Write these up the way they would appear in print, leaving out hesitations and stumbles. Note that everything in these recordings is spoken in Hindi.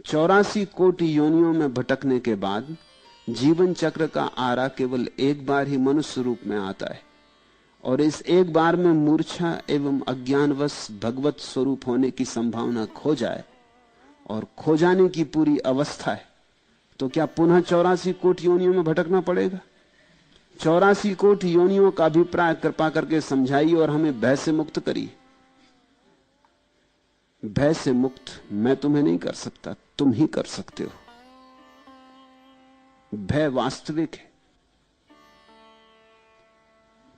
84 कोटि योनियों में भटकने के बाद जीवन चक्र का आरा केवल एक बार ही मनुष्य रूप में आता है, और इस एक बार में मूर्छा एवं अज्ञानवश भगवत स्वरूप होने की संभावना खो जाए और खो जाने की पूरी अवस्था है, तो क्या पुनः 84 कोटि योनियों में भटकना पड़ेगा? 84 कोटि योनियों का अभिप्राय कृपा करके समझाइए और हमें भय से मुक्त करिए। भय से मुक्त मैं तुम्हें नहीं कर सकता, तुम ही कर सकते हो। भय वास्तविक है।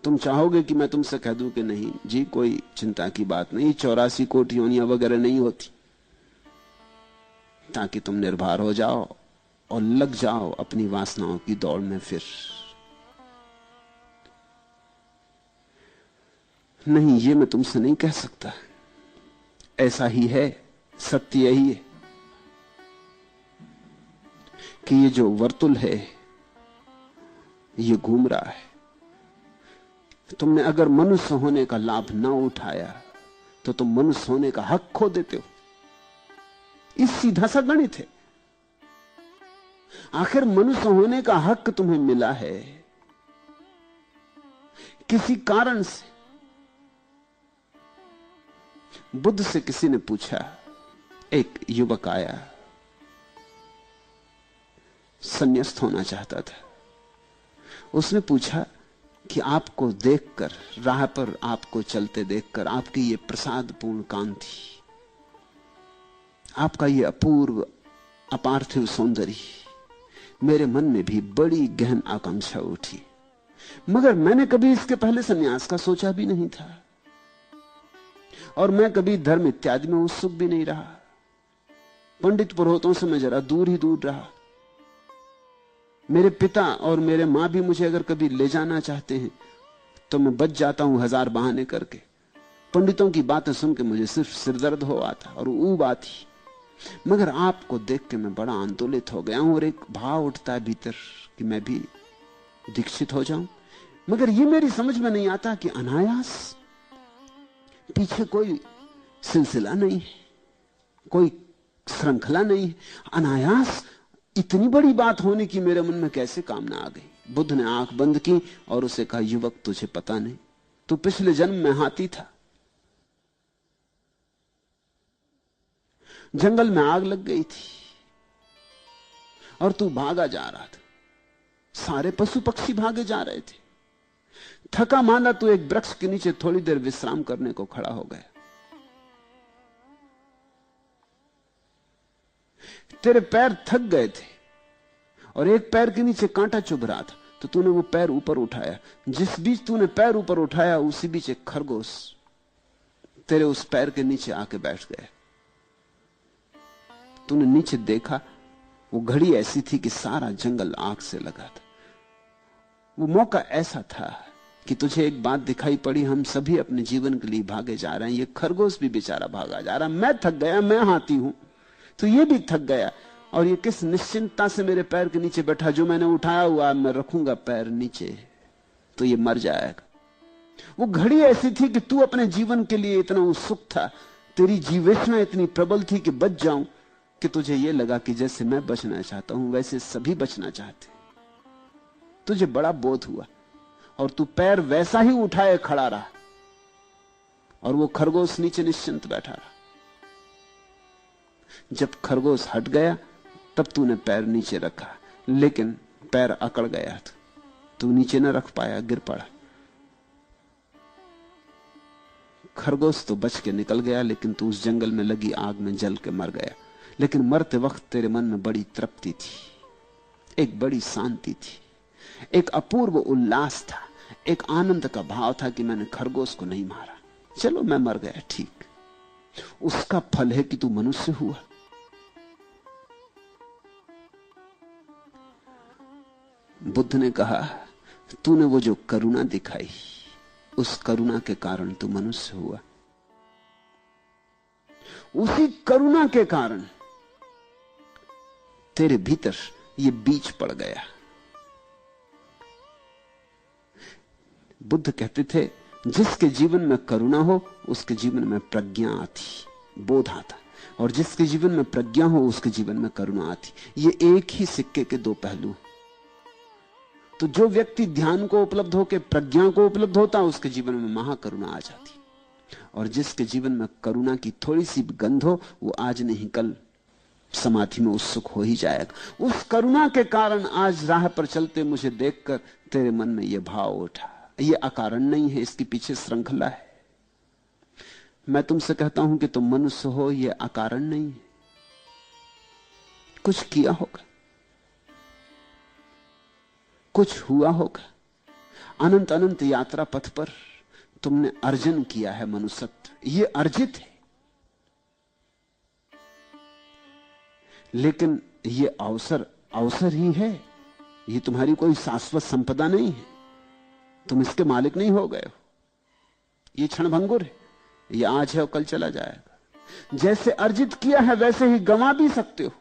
तुम चाहोगे कि मैं तुमसे कह दूं कि नहीं जी, कोई चिंता की बात नहीं, 84 कोटि योनियां वगैरह नहीं होती, ताकि तुम निर्भर हो जाओ और लग जाओ अपनी वासनाओं की दौड़ में। फिर नहीं, ये मैं तुमसे नहीं कह सकता। ऐसा ही है, सत्य यही है कि ये जो वर्तुल है ये घूम रहा है। तुमने अगर मनुष्य होने का लाभ ना उठाया तो तुम मनुष्य होने का हक खो देते हो। इस सीधा सा गणित है। आखिर मनुष्य होने का हक तुम्हें मिला है किसी कारण से। बुद्ध से किसी ने पूछा, एक युवक आया, संन्यास्त होना चाहता था। उसने पूछा कि आपको देखकर, राह पर आपको चलते देखकर, आपकी ये प्रसादपूर्ण कांति, आपका ये अपूर्व अपार्थिव सौंदर्य, मेरे मन में भी बड़ी गहन आकांक्षा उठी, मगर मैंने कभी इसके पहले सन्यास का सोचा भी नहीं था, और मैं कभी धर्म इत्यादि में उत्सुक भी नहीं रहा। पंडित पुरोहितों से मैं जरा दूर ही दूर रहा। मेरे पिता और मेरे मां भी मुझे अगर कभी ले जाना चाहते हैं तो मैं बच जाता हूं हजार बहाने करके। पंडितों की बातें सुन के मुझे सिर्फ सिरदर्द हो आता और ऊब आती। मगर आपको देख के मैं बड़ा आंदोलित हो गया हूं और एक भाव उठता है भीतर कि मैं भी दीक्षित हो जाऊं। मगर ये मेरी समझ में नहीं आता कि अनायास, पीछे कोई सिलसिला नहीं है, कोई श्रृंखला नहीं है, अनायास इतनी बड़ी बात होने की मेरे मन में कैसे कामना आ गई। बुद्ध ने आंख बंद की और उसे कहा, युवक तुझे पता नहीं, तू पिछले जन्म में हाथी था, जंगल में आग लग गई थी और तू भागा जा रहा था, सारे पशु पक्षी भागे जा रहे थे, थका मांदा तू एक वृक्ष के नीचे थोड़ी देर विश्राम करने को खड़ा हो गया। तेरे पैर थक गए थे और एक पैर के नीचे कांटा चुभ रहा था, तो तूने वो पैर ऊपर उठाया। जिस बीच तूने पैर ऊपर उठाया उसी बीच एक खरगोश तेरे उस पैर के नीचे आके बैठ गया। तूने नीचे देखा, वो घड़ी ऐसी थी कि सारा जंगल आग से लगा था। वो मौका ऐसा था कि तुझे एक बात दिखाई पड़ी, हम सभी अपने जीवन के लिए भागे जा रहे हैं, ये खरगोश भी बेचारा भागा जा रहा। मैं थक गया, मैं हाथी हूं, तो ये भी थक गया, और ये किस निश्चिंतता से मेरे पैर के नीचे बैठा, जो मैंने उठाया हुआ मैं रखूंगा पैर नीचे तो ये मर जाएगा। वो घड़ी ऐसी थी कि तू अपने जीवन के लिए इतना उत्सुक था, तेरी जीवेष्णा इतनी प्रबल थी कि बच जाऊं, कि तुझे ये लगा कि जैसे मैं बचना चाहता हूं वैसे सभी बचना चाहते। तुझे बड़ा बोध हुआ और तू पैर वैसा ही उठाए खड़ा रहा, और वो खरगोश नीचे निश्चिंत बैठा रहा। जब खरगोश हट गया तब तूने पैर नीचे रखा, लेकिन पैर अकड़ गया था, तू नीचे न रख पाया, गिर पड़ा। खरगोश तो बच के निकल गया, लेकिन तू उस जंगल में लगी आग में जल के मर गया। लेकिन मरते वक्त तेरे मन में बड़ी तृप्ति थी, एक बड़ी शांति थी, एक अपूर्व उल्लास था, एक आनंद का भाव था कि मैंने खरगोश को नहीं मारा, चलो मैं मर गया, ठीक। उसका फल है कि तू मनुष्य हुआ। बुद्ध ने कहा, तूने वो जो करुणा दिखाई, उस करुणा के कारण तू मनुष्य हुआ। उसी करुणा के कारण तेरे भीतर ये बीज पड़ गया। बुद्ध कहते थे, जिसके जीवन में करुणा हो उसके जीवन में प्रज्ञा आती, बोध आता। और जिसके जीवन में प्रज्ञा हो उसके जीवन में करुणा आती। ये एक ही सिक्के के दो पहलू। तो जो व्यक्ति ध्यान को उपलब्ध होकर प्रज्ञा को उपलब्ध होता है उसके जीवन में महाकरुणा आ जाती। और जिसके जीवन में करुणा की थोड़ी सी गंध हो वो आज नहीं कल समाधि में उत्सुक हो ही जाएगा। उस करुणा के कारण आज राह पर चलते मुझे देखकर तेरे मन में यह भाव उठा। यह अकारण नहीं है, इसके पीछे श्रृंखला है। मैं तुमसे कहता हूं कि तुम मनुष्य हो, यह अकारण नहीं है। कुछ किया होगा, कुछ हुआ होगा। अनंत अनंत यात्रा पथ पर तुमने अर्जन किया है मनुष्यत्व, यह अर्जित है। लेकिन यह अवसर अवसर ही है, यह तुम्हारी कोई शाश्वत संपदा नहीं है। तुम इसके मालिक नहीं हो गए हो। यह क्षणभंगुर है, यह आज है और कल चला जाएगा। जैसे अर्जित किया है वैसे ही गंवा भी सकते हो।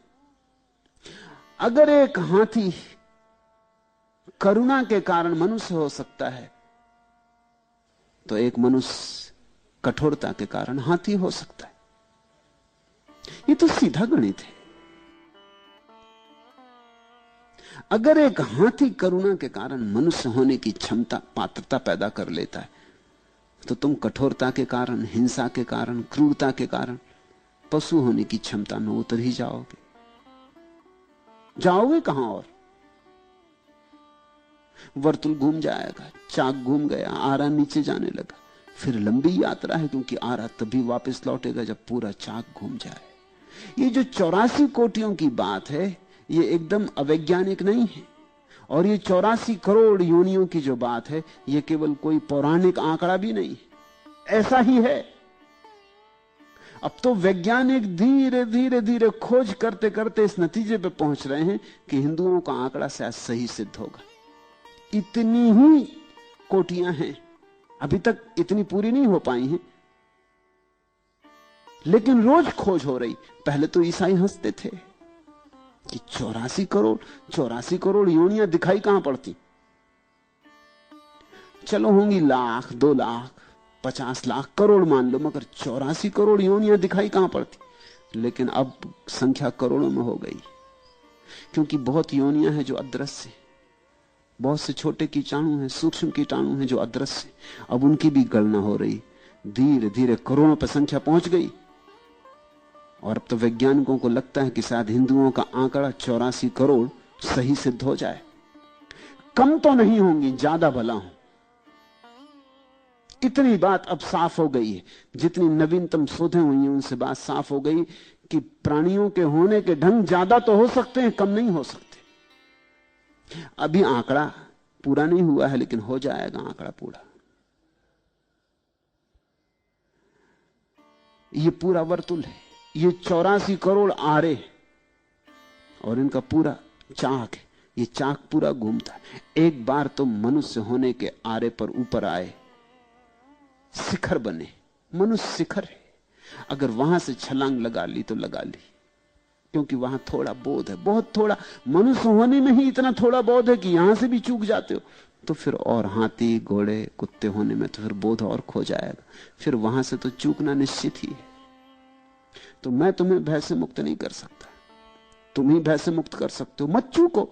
अगर एक हाथी करुणा के कारण मनुष्य हो सकता है तो एक मनुष्य कठोरता के कारण हाथी हो सकता है। यह तो सीधा गणित है। अगर एक हाथी करुणा के कारण मनुष्य होने की क्षमता पात्रता पैदा कर लेता है तो तुम कठोरता के कारण, हिंसा के कारण, क्रूरता के कारण पशु होने की क्षमता में उतर ही जाओगे। जाओगे कहां? और वर्तुल घूम जाएगा, चाक घूम गया, आरा नीचे जाने लगा। फिर लंबी यात्रा है, क्योंकि आरा तभी वापस लौटेगा जब पूरा चाक घूम जाए। ये जो 84 कोटियों की बात है ये एकदम अवैज्ञानिक नहीं है। और ये 84 करोड़ योनियों की जो बात है ये केवल कोई पौराणिक आंकड़ा भी नहीं है, ऐसा ही है। अब तो वैज्ञानिक धीरे धीरे धीरे खोज करते करते इस नतीजे पे पहुंच रहे हैं कि हिंदुओं का आंकड़ा शायद सही सिद्ध होगा। इतनी ही कोटियां हैं, अभी तक इतनी पूरी नहीं हो पाई हैं, लेकिन रोज खोज हो रही। पहले तो ईसाई हंसते थे कि 84 करोड़ योनियां दिखाई कहां पड़ती। चलो होंगी लाख, 2 लाख, 50 लाख, करोड़ मान लो, मगर 84 करोड़ योनियां दिखाई कहां पड़ती। लेकिन अब संख्या करोड़ों में हो गई, क्योंकि बहुत योनियां हैं जो अदृश्य हैं, बहुत से छोटे कीटाणु हैं, सूक्ष्म कीटाणु हैं जो अदृश्य हैं। अब उनकी भी गणना हो रही, धीरे धीरे करोड़ों पर संख्या पहुंच गई। और अब तो वैज्ञानिकों को लगता है कि शायद हिंदुओं का आंकड़ा 84 करोड़ सही सिद्ध हो जाए। कम तो नहीं होंगी, ज्यादा भला हो। इतनी बात अब साफ हो गई है, जितनी नवीनतम शोधें हुई हैं उनसे बात साफ हो गई कि प्राणियों के होने के ढंग ज्यादा तो हो सकते हैं, कम नहीं हो सकते। अभी आंकड़ा पूरा नहीं हुआ है, लेकिन हो जाएगा आंकड़ा पूरा। ये पूरा वर्तुल है, ये 84 करोड़ आरे और इनका पूरा चाक है। ये चाक पूरा घूमता है। एक बार तो मनुष्य होने के आरे पर ऊपर आए, शिखर बने। मनुष्य शिखर है। अगर वहां से छलांग लगा ली तो लगा ली, क्योंकि वहां थोड़ा बोध है, बहुत थोड़ा। मनुष्य होने में ही इतना थोड़ा बोध है कि यहां से भी चूक जाते हो तो फिर और हाथी, घोड़े, कुत्ते होने में तो फिर बोध और खो जाएगा। फिर वहां से तो चूकना निश्चित ही है। तो मैं तुम्हें भय से मुक्त नहीं कर सकता, तुम ही भय से मुक्त कर सकते हो। मत चूको,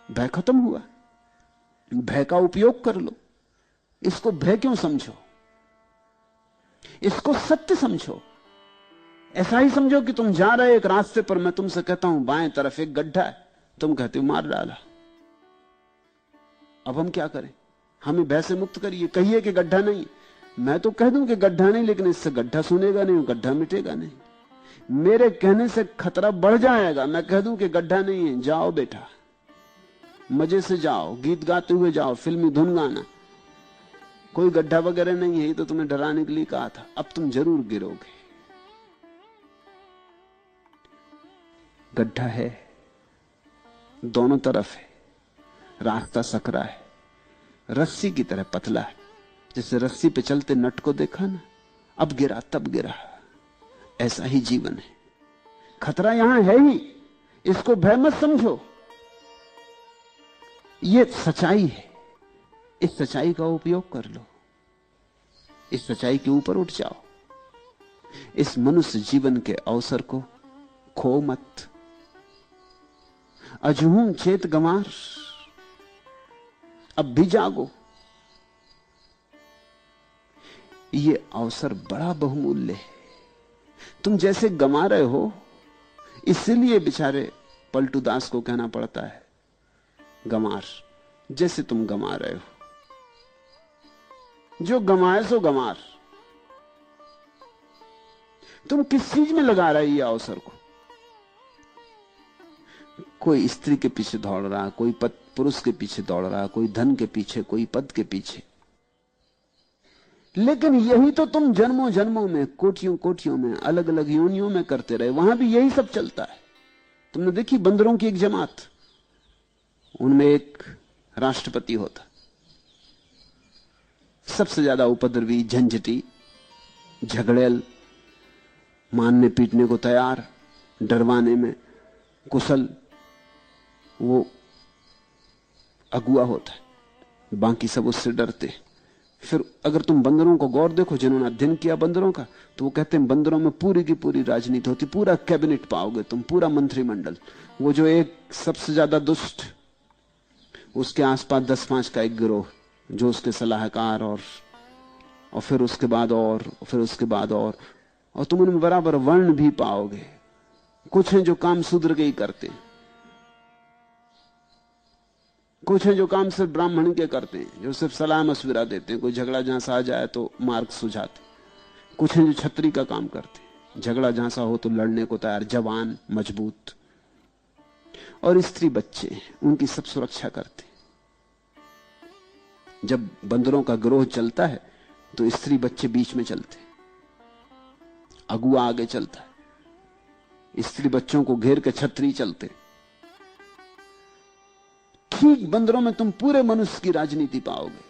भय खत्म हुआ। भय का उपयोग कर लो। इसको भय क्यों समझो? इसको सत्य समझो। ऐसा ही समझो कि तुम जा रहे एक रास्ते पर, मैं तुमसे कहता हूं बाएं तरफ एक गड्ढा है, तुम कहते हो मार डाला। अब हम क्या करें? हमें भय से मुक्त करिए, कहिए कि गड्ढा नहीं। मैं तो कह दूं कि गड्ढा नहीं, लेकिन इससे गड्ढा सुनेगा नहीं, गड्ढा मिटेगा नहीं। मेरे कहने से खतरा बढ़ जाएगा। मैं कह दूं कि गड्ढा नहीं है, जाओ बेटा, मजे से जाओ, गीत गाते हुए जाओ, फिल्मी धुन गाना, कोई गड्ढा वगैरह नहीं है, ये तो तुम्हें डराने के लिए कहा था। अब तुम जरूर गिरोगे। गड्ढा है, दोनों तरफ है, रास्ता सकरा है, रस्सी की तरह पतला है। जैसे रस्सी पे चलते नट को देखा ना, अब गिरा तब गिरा, ऐसा ही जीवन है। खतरा यहां है ही, इसको भय मत समझो। ये सच्चाई है, इस सच्चाई का उपयोग कर लो, इस सच्चाई के ऊपर उठ जाओ। इस मनुष्य जीवन के अवसर को खो मत। अजहूं चेत गंवार, अब भी जागो। ये अवसर बड़ा बहुमूल्य है। तुम जैसे गंवा रहे हो, इसलिए बेचारे पलटू दास को कहना पड़ता है गंवार। जैसे तुम गंवा रहे हो, जो गंवाए सो गंवार। तुम किस चीज में लगा रहे ये अवसर को? कोई स्त्री के पीछे दौड़ रहा, कोई पुरुष के पीछे दौड़ रहा, कोई धन के पीछे, कोई पद के पीछे। लेकिन यही तो तुम जन्मों जन्मों में, कोटियों कोटियों में, अलग अलग योनियों में करते रहे। वहां भी यही सब चलता है। तुमने देखी बंदरों की एक जमात, उनमें एक राष्ट्रपति होता, सबसे ज्यादा उपद्रवी, झंझटी, झगड़ेल, मारने पीटने को तैयार, डरवाने में कुशल, वो अगुआ होता है। बाकी सब उससे डरते। फिर अगर तुम बंदरों को गौर देखो, जिन्होंने अध्ययन किया बंदरों का, तो वो कहते हैं बंदरों में पूरी की पूरी राजनीति होती। पूरा कैबिनेट पाओगे तुम, पूरा मंत्रिमंडल। वो जो एक सबसे ज्यादा दुष्ट, उसके आसपास 10-5 का एक गिरोह जो उसके सलाहकार, और फिर उसके बाद और फिर उसके बाद और तुम उनमें बराबर वर्ण भी पाओगे। कुछ हैं जो काम शूद्र के ही करते हैं, कुछ हैं जो काम सिर्फ ब्राह्मण के करते हैं, जो सिर्फ सलाह मशविरा देते हैं। कोई झगड़ा जहां से आ जाए तो मार्ग सुझाते। कुछ हैं जो छत्री का काम करते हैं, झगड़ा जहां सा हो तो लड़ने को तैयार, जवान, मजबूत। और स्त्री बच्चे, उनकी सब सुरक्षा करते। जब बंदरों का गिरोह चलता है तो स्त्री बच्चे बीच में चलते, अगुआ आगे चलता है, स्त्री बच्चों को घेर के छत्री चलते। ठीक बंदरों में तुम पूरे मनुष्य की राजनीति पाओगे।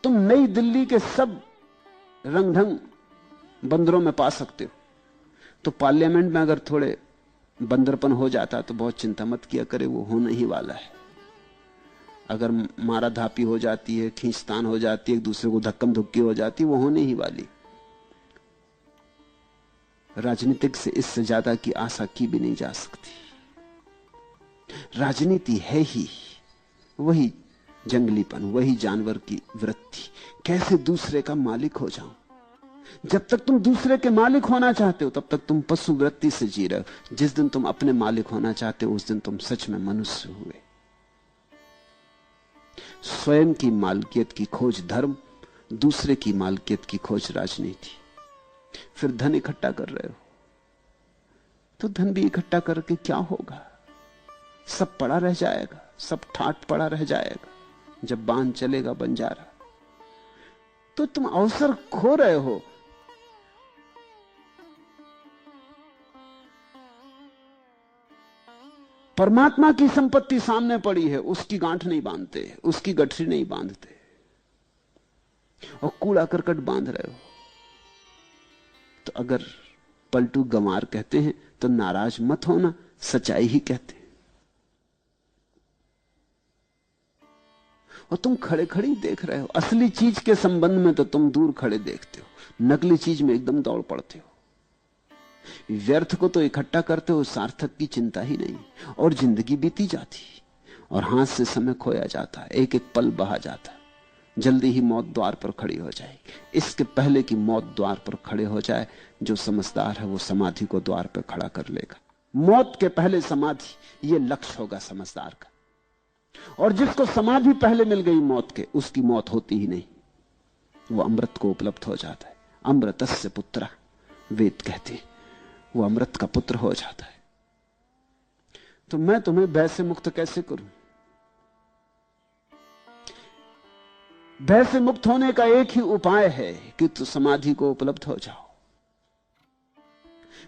तुम नई दिल्ली के सब रंग ढंग बंदरों में पा सकते हो। तो पार्लियामेंट में अगर थोड़े बंदरपन हो जाता तो बहुत चिंता मत किया करे, वो होने ही वाला है। अगर मारा धापी हो जाती है, खींचतान हो जाती है, एक दूसरे को धक्कम धुक्की हो जाती है, वो होने ही वाली। राजनीतिक से इससे ज्यादा की आशा की भी नहीं जा सकती। राजनीति है ही वही जंगलीपन, वही जानवर की वृत्ति। कैसे दूसरे का मालिक हो जाऊं। जब तक तुम दूसरे के मालिक होना चाहते हो तब तक तुम पशु वृत्ति से जी रहे हो। जिस दिन तुम अपने मालिक होना चाहते हो उस दिन तुम सच में मनुष्य हुए। स्वयं की मालकियत की खोज धर्म, दूसरे की मालकियत की खोज राजनीति। फिर धन इकट्ठा कर रहे हो तो धन भी इकट्ठा करके क्या होगा? सब पड़ा रह जाएगा, सब ठाट पड़ा रह जाएगा। जब बांध चलेगा बंजारा तो तुम अवसर खो रहे हो। परमात्मा की संपत्ति सामने पड़ी है, उसकी गांठ नहीं बांधते, उसकी गठरी नहीं बांधते, और कूड़ा करकट बांध रहे हो। तो अगर पलटू गंवार कहते हैं तो नाराज मत होना, सच्चाई ही कहते हैं। और तुम खड़े खड़े देख रहे हो। असली चीज के संबंध में तो तुम दूर खड़े देखते हो, नकली चीज में एकदम दौड़ पड़ते हो। व्यर्थ को तो इकट्ठा करते हो, सार्थक की चिंता ही नहीं। और जिंदगी बीती जाती और हाथ से समय खोया जाता है, एक एक पल बहा जाता है। जल्दी ही मौत द्वार पर खड़ी हो जाएगी। इसके पहले कि मौत द्वार पर खड़े हो जाए, जो समझदार है वो समाधि को द्वार पर खड़ा कर लेगा। मौत के पहले समाधि, ये लक्ष्य होगा समझदार का। और जिसको समाधि पहले मिल गई मौत के, उसकी मौत होती ही नहीं, वो अमृत को उपलब्ध हो जाता है। अमृतस्य पुत्र, वेद कहते हैं, वो अमृत का पुत्र हो जाता है। तो मैं तुम्हें भय से मुक्त कैसे करूं? भय से मुक्त होने का एक ही उपाय है कि तू समाधि को उपलब्ध हो जाओ।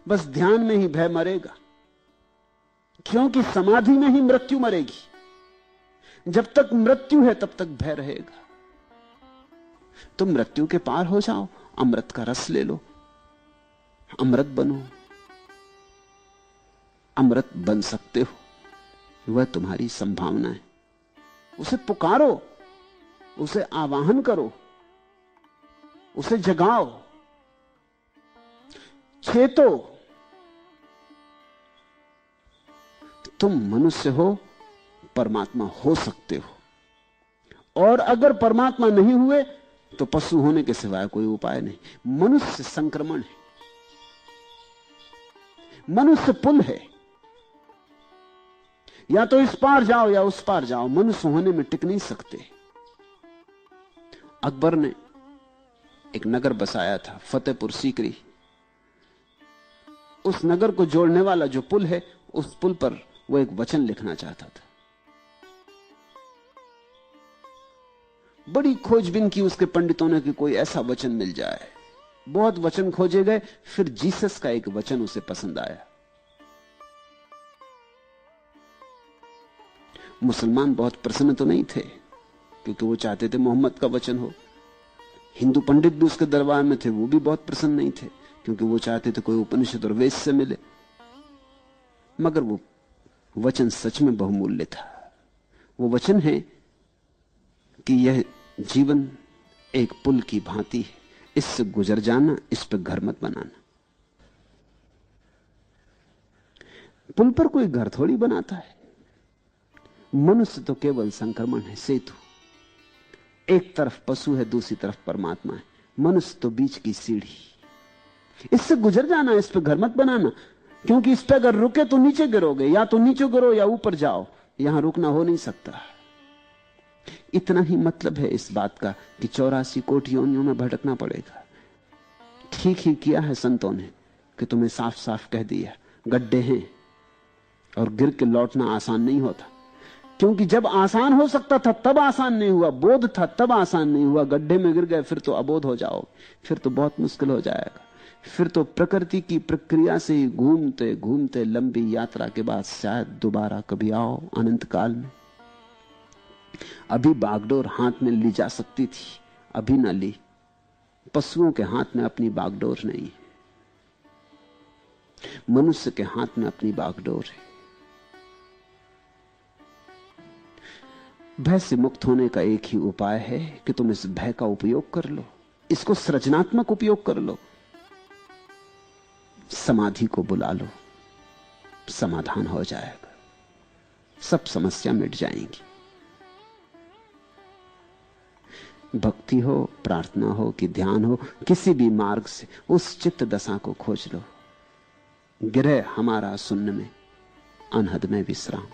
बस ध्यान में ही भय मरेगा, क्योंकि समाधि में ही मृत्यु मरेगी। जब तक मृत्यु है तब तक भय रहेगा। तुम मृत्यु के पार हो जाओ, अमृत का रस ले लो, अमृत बनो। अमृत बन सकते हो, वह तुम्हारी संभावना है। उसे पुकारो, उसे आवाहन करो, उसे जगाओ, चेतो। तुम मनुष्य हो, परमात्मा हो सकते हो, और अगर परमात्मा नहीं हुए तो पशु होने के सिवाय कोई उपाय नहीं। मनुष्य संक्रमण है, मनुष्य पुल है, या तो इस पार जाओ या उस पार जाओ, मनुष्य होने में टिक नहीं सकते। अकबर ने एक नगर बसाया था, फतेहपुर सीकरी। उस नगर को जोड़ने वाला जो पुल है, उस पुल पर वो एक वचन लिखना चाहता था। बड़ी खोजबीन की उसके पंडितों ने कि कोई ऐसा वचन मिल जाए। बहुत वचन खोजे गए, फिर जीसस का एक वचन उसे पसंद आया। मुसलमान बहुत प्रसन्न तो नहीं थे, क्योंकि वो चाहते थे मोहम्मद का वचन हो। हिंदू पंडित भी उसके दरबार में थे, वो भी बहुत प्रसन्न नहीं थे, क्योंकि वो चाहते थे कोई उपनिषद और वेद से मिले। मगर वो वचन सच में बहुमूल्य था। वो वचन है कि यह जीवन एक पुल की भांति है, इससे गुजर जाना, इस पर घर मत बनाना। पुल पर कोई घर थोड़ी बनाता है। मनुष्य तो केवल संक्रमण है, सेतु। एक तरफ पशु है, दूसरी तरफ परमात्मा है। मनुष्य तो बीच की सीढ़ी, इससे गुजर जाना, इस पर घर मत बनाना, क्योंकि इस पर अगर रुके तो नीचे गिरोगे। या तो नीचे गिरो या ऊपर जाओ, यहां रुकना हो नहीं सकता। इतना ही मतलब है इस बात का कि 84 कोटि योनियों में भटकना पड़ेगा। ठीक ही किया है संतों ने कि तुम्हें साफ साफ कह दिया, गड्ढे हैं और गिर के लौटना आसान नहीं होता। क्योंकि जब आसान हो सकता था तब आसान नहीं हुआ, बोध था तब आसान नहीं हुआ। गड्ढे में गिर गए फिर तो अबोध हो जाओ, फिर तो बहुत मुश्किल हो जाएगा। फिर तो प्रकृति की प्रक्रिया से ही घूमते घूमते लंबी यात्रा के बाद शायद दोबारा कभी आओ अनंत काल में। अभी बागडोर हाथ में ली जा सकती थी, अभी ना ली। पशुओं के हाथ में अपनी बागडोर नहीं, मनुष्य के हाथ में अपनी बागडोर है। भय से मुक्त होने का एक ही उपाय है कि तुम इस भय का उपयोग कर लो, इसको सृजनात्मक उपयोग कर लो। समाधि को बुला लो, समाधान हो जाएगा, सब समस्या मिट जाएंगी। भक्ति हो, प्रार्थना हो कि ध्यान हो, किसी भी मार्ग से उस चित्त दशा को खोज लो। गिरह हमारा सुन्न में, अनहद में विश्राम।